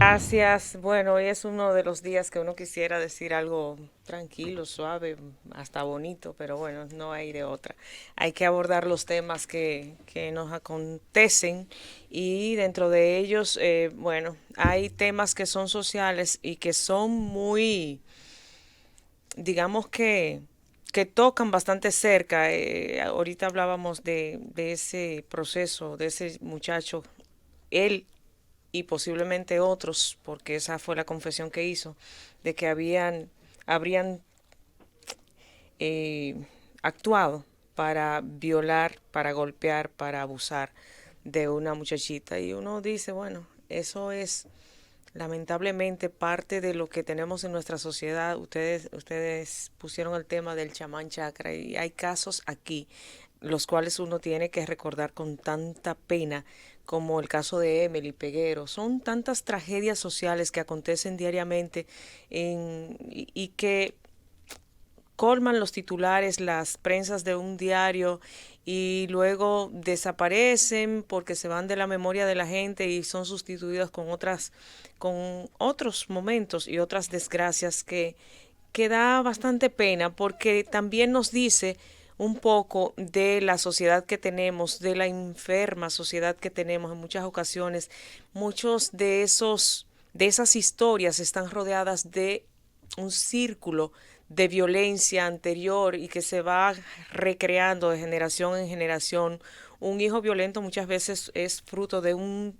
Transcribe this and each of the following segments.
Gracias. Bueno, hoy es uno de los días que uno quisiera decir algo tranquilo, suave, hasta bonito, pero bueno, no hay de otra. Hay que abordar los temas que nos acontecen y dentro de ellos, bueno, hay temas que son sociales y que son muy, digamos que tocan bastante cerca. Ahorita hablábamos de ese proceso, de ese muchacho, él y posiblemente otros, porque esa fue la confesión que hizo, de que habrían eh, actuado para violar, para golpear, para abusar de una muchachita. Y uno dice, bueno, eso es lamentablemente parte de lo que tenemos en nuestra sociedad. Ustedes pusieron el tema del chamán chakra y hay casos aquí los cuales uno tiene que recordar con tanta pena, como el caso de Emily Peguero. Son tantas tragedias sociales que acontecen diariamente y que colman los titulares, las prensas de un diario y luego desaparecen porque se van de la memoria de la gente y son sustituidos con otros momentos y otras desgracias que da bastante pena porque también nos dice un poco de la sociedad que tenemos, de la enferma sociedad que tenemos en muchas ocasiones. Muchos de esas historias están rodeadas de un círculo de violencia anterior y que se va recreando de generación en generación. Un hijo violento muchas veces es fruto de un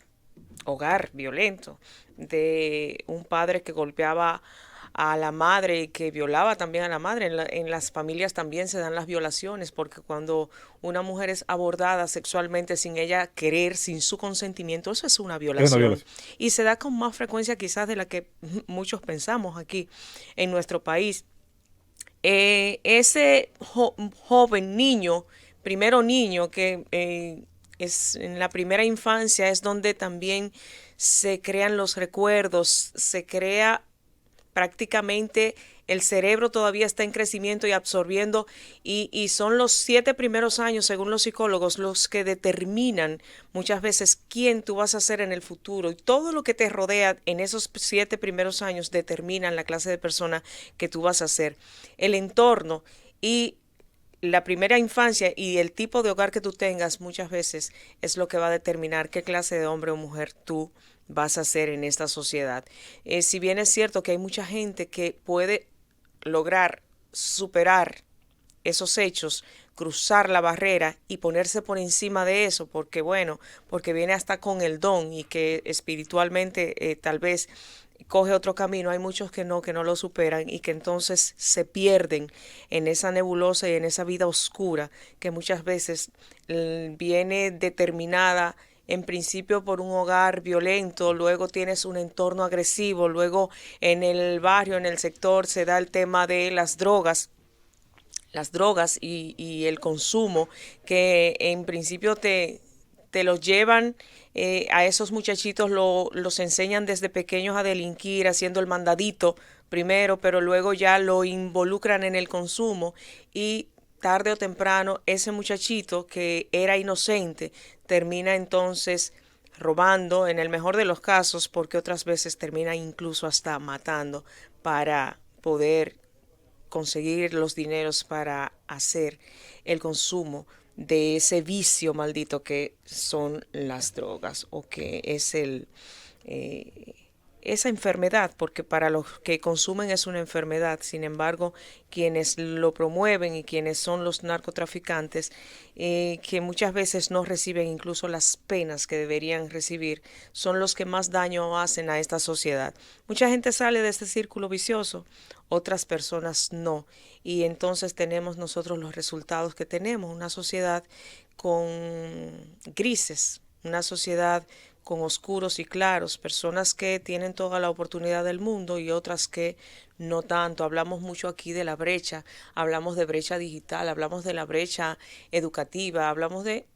hogar violento, de un padre que golpeaba a la madre y que violaba también a la madre. En las familias también se dan las violaciones, porque cuando una mujer es abordada sexualmente sin ella querer, sin su consentimiento, eso es una Es una violación. violación. Y se da con más frecuencia quizás de la que muchos pensamos aquí en nuestro país. Ese joven niño, primero niño, que es en la primera infancia, es donde también se crean los recuerdos, se crea prácticamente el cerebro todavía está en crecimiento y absorbiendo y son los 7 primeros años, según los psicólogos, los que determinan muchas veces quién tú vas a ser en el futuro y todo lo que te rodea en esos 7 primeros años determinan la clase de persona que tú vas a ser. El entorno y la primera infancia y el tipo de hogar que tú tengas muchas veces es lo que va a determinar qué clase de hombre o mujer tú vas a ser en esta sociedad. Si bien es cierto que hay mucha gente que puede lograr superar esos hechos, cruzar la barrera y ponerse por encima de eso, porque bueno, porque viene hasta con el don y que espiritualmente tal vez coge otro camino, hay muchos que no lo superan y que entonces se pierden en esa nebulosa y en esa vida oscura que muchas veces viene determinada en principio por un hogar violento, luego tienes un entorno agresivo, luego en el barrio, en el sector se da el tema de las drogas y el consumo que en principio te los llevan a esos muchachitos, los enseñan desde pequeños a delinquir, haciendo el mandadito primero, pero luego ya lo involucran en el consumo y tarde o temprano ese muchachito que era inocente termina entonces robando en el mejor de los casos porque otras veces termina incluso hasta matando para poder conseguir los dineros para hacer el consumo de ese vicio maldito que son las drogas o que es eh, esa enfermedad, porque para los que consumen es una enfermedad. Sin embargo, quienes lo promueven y quienes son los narcotraficantes, que muchas veces no reciben incluso las penas que deberían recibir, son los que más daño hacen a esta sociedad. Mucha gente sale de este círculo vicioso, otras personas no. Y entonces tenemos nosotros los resultados que tenemos, una sociedad con grises, una sociedad con oscuros y claros, personas que tienen toda la oportunidad del mundo y otras que no tanto. Hablamos mucho aquí de la brecha, hablamos de brecha digital, hablamos de la brecha educativa, hablamos de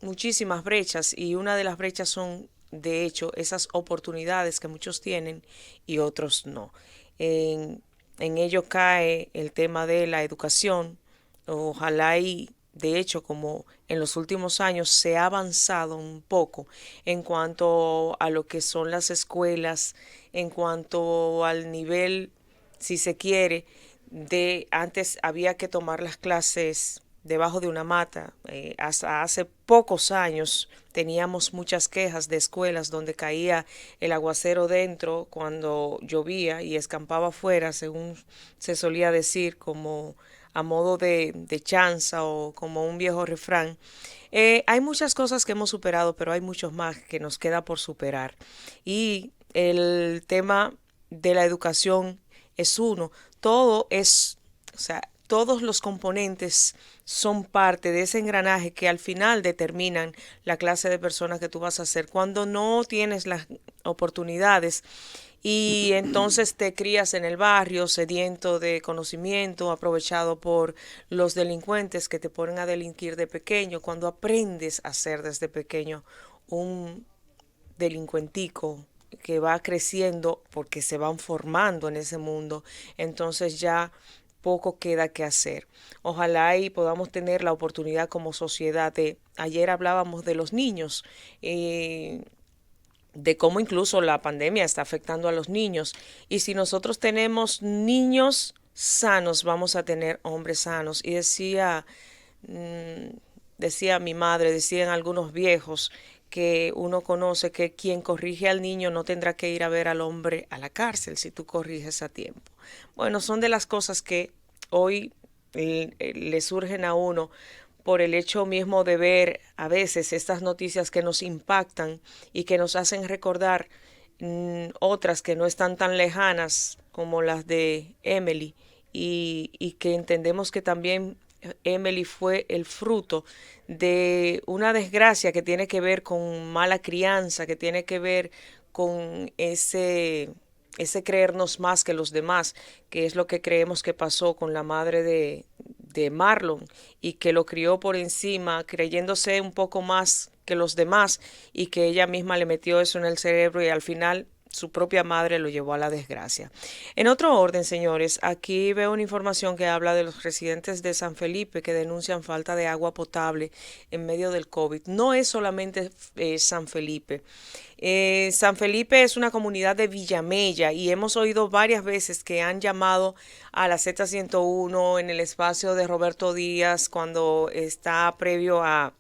muchísimas brechas y una de las brechas son, de hecho, esas oportunidades que muchos tienen y otros no. En, en ello cae el tema de la educación. Ojalá y de hecho, como en los últimos años se ha avanzado un poco en cuanto a lo que son las escuelas, en cuanto al nivel, si se quiere, de antes había que tomar las clases debajo de una mata. Hasta hace pocos años teníamos muchas quejas de escuelas donde caía el aguacero dentro cuando llovía y escampaba afuera, según se solía decir, como a modo de chanza o como un viejo refrán. Hay muchas cosas que hemos superado, pero hay muchos más que nos queda por superar. Y el tema de la educación es uno. Todo es, o sea, todos los componentes son parte de ese engranaje que al final determinan la clase de persona que tú vas a ser. Cuando no tienes las oportunidades y entonces te crías en el barrio sediento de conocimiento, aprovechado por los delincuentes que te ponen a delinquir de pequeño, cuando aprendes a ser desde pequeño un delincuentico que va creciendo porque se van formando en ese mundo, entonces ya poco queda que hacer. Ojalá y podamos tener la oportunidad como sociedad de, ayer hablábamos de los niños, de cómo incluso la pandemia está afectando a los niños. Y si nosotros tenemos niños sanos, vamos a tener hombres sanos. Y decía mi madre, decían algunos viejos que uno conoce que quien corrige al niño no tendrá que ir a ver al hombre a la cárcel si tú corriges a tiempo. Bueno, son de las cosas que hoy le surgen a uno por el hecho mismo de ver a veces estas noticias que nos impactan y que nos hacen recordar otras que no están tan lejanas como las de Emily y que entendemos que también Emily fue el fruto de una desgracia que tiene que ver con mala crianza, que tiene que ver con ese creernos más que los demás, que es lo que creemos que pasó con la madre de Marlon y que lo crió por encima, creyéndose un poco más que los demás y que ella misma le metió eso en el cerebro y al final su propia madre lo llevó a la desgracia. En otro orden, señores, aquí veo una información que habla de los residentes de San Felipe que denuncian falta de agua potable en medio del COVID. No es solamente San Felipe. San Felipe es una comunidad de Villamella y hemos oído varias veces que han llamado a la Z101 en el espacio de Roberto Díaz cuando está previo a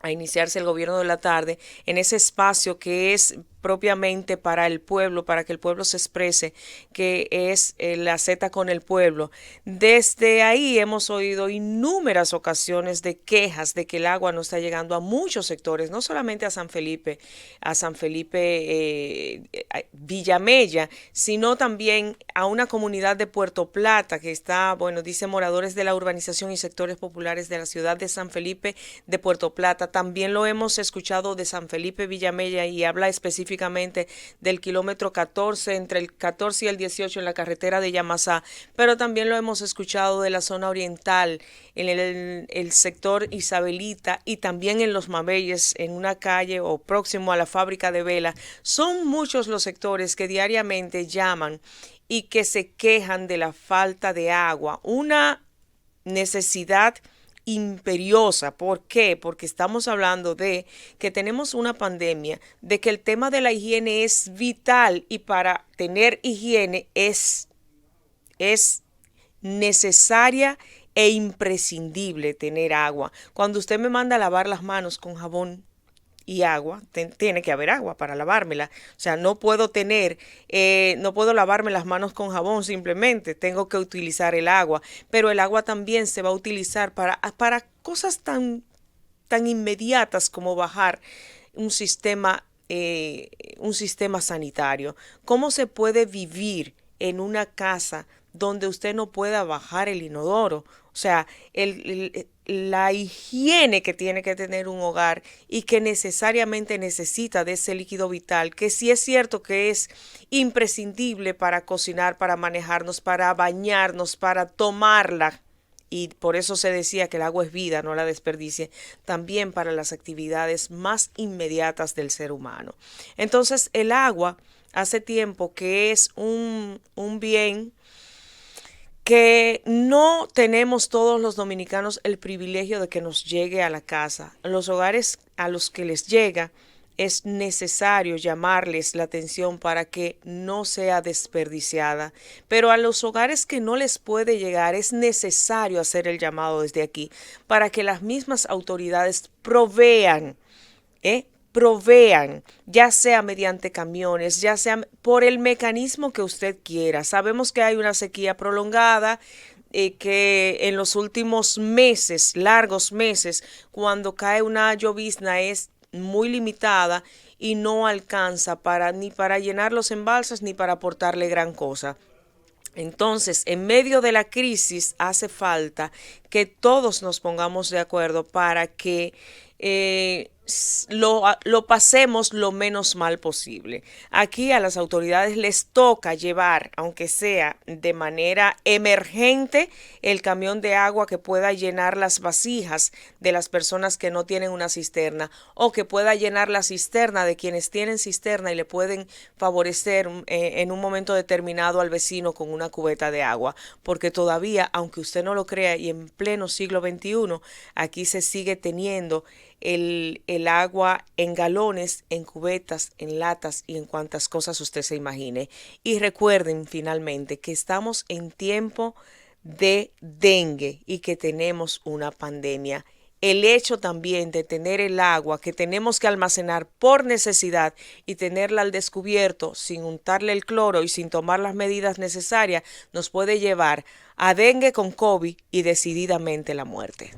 iniciarse el gobierno de la tarde, en ese espacio que es propiamente para el pueblo, para que el pueblo se exprese, que es la Z con el pueblo. Desde ahí hemos oído innúmeras ocasiones de quejas de que el agua no está llegando a muchos sectores, no solamente a San Felipe Villamella, sino también a una comunidad de Puerto Plata que está, bueno, dice moradores de la urbanización y sectores populares de la ciudad de San Felipe de Puerto Plata. También lo hemos escuchado de San Felipe Villamella y habla específicamente del kilómetro 14, entre el 14 y el 18 en la carretera de Yamasá, pero también lo hemos escuchado de la zona oriental, en el sector Isabelita y también en Los Mabeyes, en una calle o próximo a la fábrica de vela. Son muchos los sectores que diariamente llaman y que se quejan de la falta de agua, una necesidad imperiosa. ¿Por qué? Porque estamos hablando de que tenemos una pandemia, de que el tema de la higiene es vital y para tener higiene es necesaria e imprescindible tener agua. Cuando usted me manda a lavar las manos con jabón y agua, tiene que haber agua para lavármela. O sea, no puedo lavarme las manos con jabón simplemente, tengo que utilizar el agua, pero el agua también se va a utilizar para cosas tan inmediatas como bajar un un sistema sanitario. ¿Cómo se puede vivir en una casa donde usted no pueda bajar el inodoro? O sea, la higiene que tiene que tener un hogar y que necesariamente necesita de ese líquido vital, que sí es cierto que es imprescindible para cocinar, para manejarnos, para bañarnos, para tomarla. Y por eso se decía que el agua es vida, no la desperdicie, también para las actividades más inmediatas del ser humano. Entonces, el agua hace tiempo que es un bien que no tenemos todos los dominicanos el privilegio de que nos llegue a la casa. Los hogares a los que les llega es necesario llamarles la atención para que no sea desperdiciada. Pero a los hogares que no les puede llegar es necesario hacer el llamado desde aquí para que las mismas autoridades provean, provean, ya sea mediante camiones, ya sea por el mecanismo que usted quiera. Sabemos que hay una sequía prolongada, que en los últimos meses, largos meses, cuando cae una llovizna es muy limitada y no alcanza para ni para llenar los embalses ni para aportarle gran cosa. Entonces, en medio de la crisis hace falta que todos nos pongamos de acuerdo para que lo pasemos lo menos mal posible. Aquí a las autoridades les toca llevar, aunque sea de manera emergente, el camión de agua que pueda llenar las vasijas de las personas que no tienen una cisterna o que pueda llenar la cisterna de quienes tienen cisterna y le pueden favorecer en un momento determinado al vecino con una cubeta de agua, porque todavía, aunque usted no lo crea y en pleno siglo XXI, aquí se sigue teniendo el agua en galones, en cubetas, en latas y en cuantas cosas usted se imagine. Y recuerden finalmente que estamos en tiempo de dengue y que tenemos una pandemia. El hecho también de tener el agua que tenemos que almacenar por necesidad y tenerla al descubierto sin untarle el cloro y sin tomar las medidas necesarias nos puede llevar a dengue con COVID y decididamente la muerte.